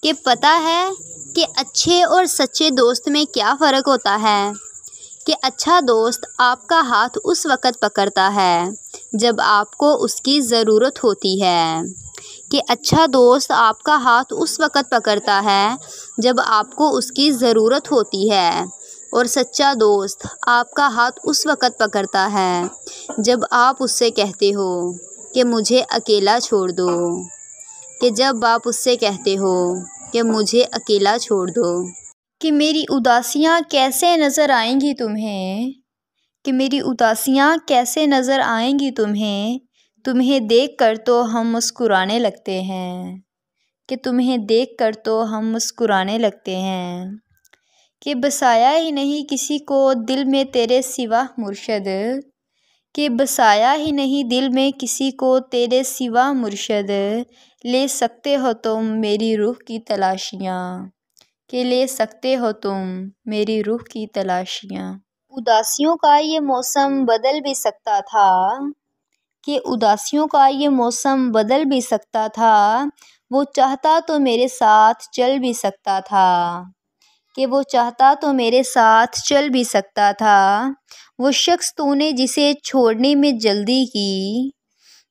कि पता है कि अच्छे और सच्चे दोस्त में क्या फ़र्क होता है। कि अच्छा दोस्त आपका हाथ उस वक़्त पकड़ता है जब आपको उसकी ज़रूरत होती है। कि अच्छा दोस्त आपका हाथ उस वक़्त पकड़ता है जब आपको उसकी ज़रूरत होती है, और सच्चा दोस्त आपका हाथ उस वक़्त पकड़ता है जब आप उससे कहते हो कि मुझे अकेला छोड़ दो। कि जब आप उससे कहते हो कि मुझे अकेला छोड़ दो। कि मेरी उदासियाँ कैसे नज़र आएंगी तुम्हें, कि मेरी उदासियाँ कैसे नज़र आएंगी तुम्हें, तुम्हें देखकर तो हम मुस्कुराने लगते हैं। कि तुम्हें देखकर तो हम मुस्कुराने लगते हैं। कि बसाया ही नहीं किसी को दिल में तेरे सिवा मुर्शद, कि बसाया ही नहीं दिल में किसी को तेरे सिवा मुर्शद, ले सकते हो तुम मेरी रूह की तलाशियाँ। कि ले सकते हो तुम मेरी रूह की तलाशियाँ। उदासियों का ये मौसम बदल भी सकता था, कि उदासियों का ये मौसम बदल भी सकता था, वो चाहता तो मेरे साथ चल भी सकता था। कि वो चाहता तो मेरे साथ चल भी सकता था। वो शख्स तूने जिसे छोड़ने में जल्दी की,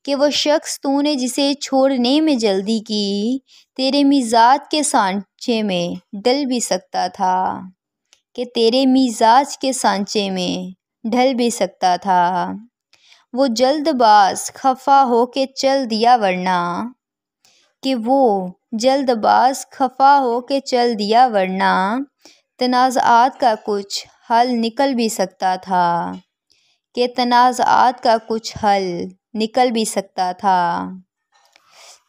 कि वो शख्स तूने जिसे छोड़ने में जल्दी की, तेरे मिजाज के सांचे में ढल भी सकता था। कि तेरे मिजाज के सांचे में ढल भी सकता था। वो जल्दबाज खफा हो के चल दिया वरना, कि वो जल्दबाज खफा हो के चल दिया वरना, तनाज़ात का कुछ हल निकल भी सकता था। कि तनाज़ात का कुछ हल निकल भी सकता था।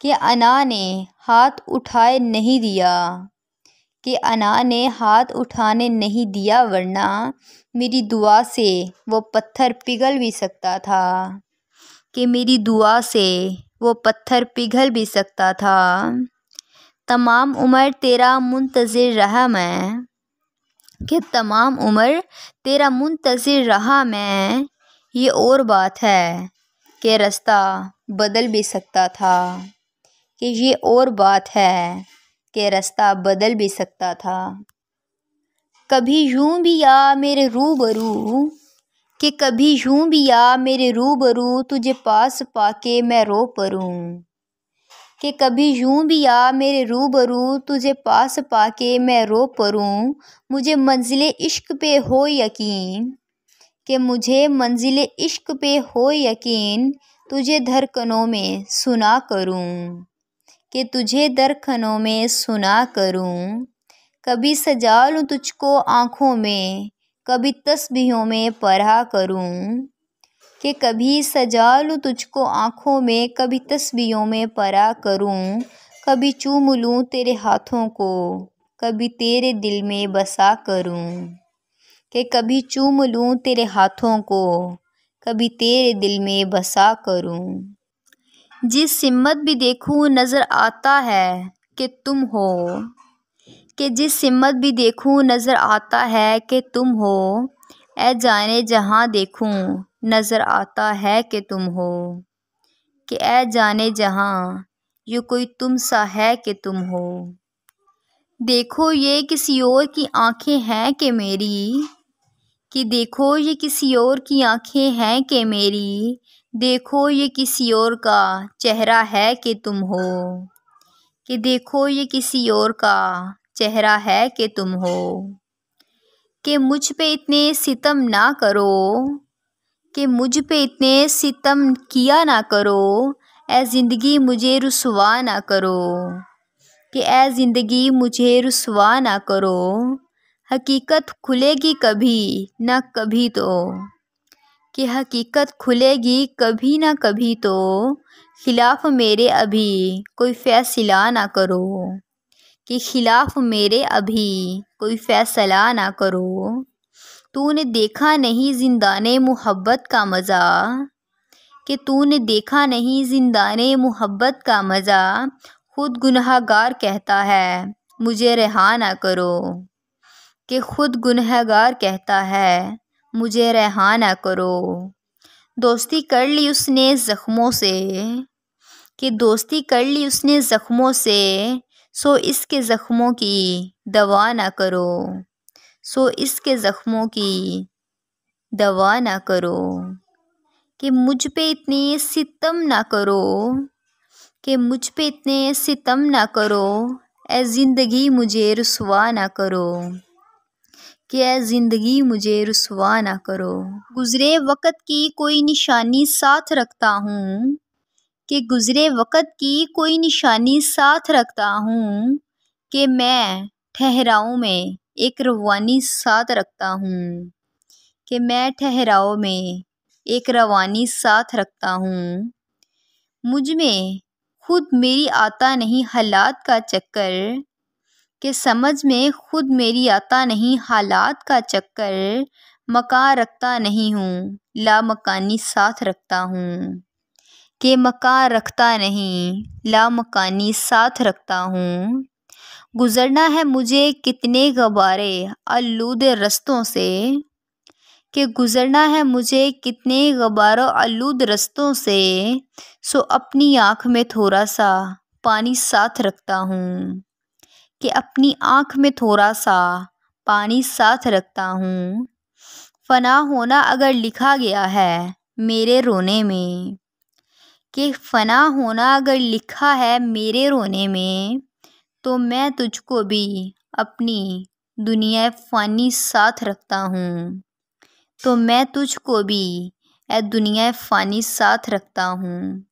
कि अना ने हाथ उठाए नहीं दिया, कि अना ने हाथ उठाने नहीं दिया वरना, मेरी दुआ से वो पत्थर पिघल भी सकता था। कि मेरी दुआ से वो पत्थर पिघल भी सकता था। तमाम उम्र तेरा मुंतज़िर रहा मैं, कि तमाम उम्र तेरा मुंतज़िर रहा मैं, ये और बात है कि रास्ता बदल भी सकता था। कि ये और बात है कि रास्ता बदल भी सकता था। कभी यूं भी आ मेरे रूबरू, कि कभी यूं भी आ मेरे रूबरू, तुझे पास पाके मैं रो परूं। कि कभी यूं भी आ मेरे रूबरू, तुझे पास पाके मैं रो परूं, मुझे मंजिले इश्क पे हो यकीन, कि मुझे मंजिले इश्क पे हो यकीन, तुझे धड़कनों में सुना करूं। कि तुझे धड़कनों में सुना करूं। कभी सजा लूं तुझको आँखों में, कभी तस्बीहों में पढ़ा करूं। कि कभी सजा लूं तुझको आँखों में, कभी तस्बीहों में पढ़ा करूं। कभी चूम लूं तेरे हाथों को, कभी तेरे दिल में बसा करूं। कि कभी चूम लूं तेरे हाथों को, कभी तेरे दिल में बसा करूं। जिस सिमत भी देखूं नज़र आता है कि तुम हो, कि जिस सिमत भी देखूं नज़र आता है कि तुम हो, ऐ जाने जहाँ देखूं नज़र आता है कि तुम हो। कि ऐ जाने जहाँ यूँ कोई तुम सा है कि तुम हो। देखो ये किसी और की आँखें हैं कि मेरी, कि देखो ये किसी और की आँखें हैं कि मेरी, देखो ये किसी और का चेहरा है कि तुम हो। कि देखो ये किसी और का चेहरा है कि तुम हो। कि मुझ पे इतने सितम ना करो, कि मुझ पे इतने सितम किया ना करो, ऐ ज़िंदगी मुझे रुसवा ना करो। कि ऐ ज़िंदगी मुझे रुसवा ना करो, हकीकत खुलेगी कभी ना कभी तो। कि हकीकत खुलेगी कभी ना कभी तो, खिलाफ मेरे अभी कोई फ़ैसला ना करो। कि खिलाफ मेरे अभी कोई फ़ैसला ना करो। तूने देखा नहीं ज़िंदाने मोहब्बत का मज़ा, कि तूने देखा नहीं ज़िंदाने मोहब्बत का मज़ा, खुद गुनहगार कहता है मुझे रिहा ना करो। कि खुद गुनहगार कहता है मुझे रिहा ना करो। दोस्ती कर ली उसने ज़ख्मों से, कि दोस्ती कर ली उसने ज़ख्मों से, सो इसके ज़ख्मों की दवा ना करो, सो इसके ज़ख्मों की दवा ना करो। कि मुझ पे इतने सितम ना करो, कि मुझ पे इतने सितम ना करो, ऐ ज़िंदगी मुझे रुसवा ना करो, कि ऐ ज़िंदगी मुझे रुसवा ना करो। गुज़रे वक़्त की कोई निशानी साथ रखता हूँ, कि गुज़रे वक़्त की कोई निशानी साथ रखता हूँ, कि मैं ठहराव में एक रवानी साथ रखता हूँ, कि मैं ठहराव में एक रवानी साथ रखता हूँ। मुझ में खुद मेरी आता नहीं हालात का चक्कर, कि समझ में खुद मेरी आता नहीं हालात का चक्कर, मकान रखता नहीं हूँ लामकानी साथ रखता हूँ, कि मकान रखता नहीं लामकानी साथ रखता हूँ। गुज़रना है मुझे कितने गबारे आलूद रस्तों से, कि गुज़रना है मुझे कितने गबारों आलूद रस्तों से, सो अपनी आँख में थोड़ा सा पानी साथ रखता हूँ, कि अपनी आँख में थोड़ा सा पानी साथ रखता हूँ। फ़ना होना अगर लिखा गया है मेरे रोने में, कि फ़ना होना अगर लिखा है मेरे रोने में, तो मैं तुझको भी अपनी दुनिया फ़ानी साथ रखता हूँ, तो मैं तुझको भी ए दुनिया फ़ानी साथ रखता हूँ।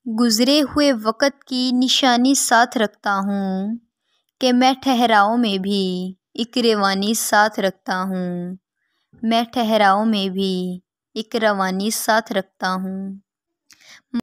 गुज़रे हुए वक़्त की निशानी साथ रखता हूँ, कि मैं ठहराव में भी एक रवानी साथ रखता हूँ, मैं ठहराव में भी एक रवानी साथ रखता हूँ।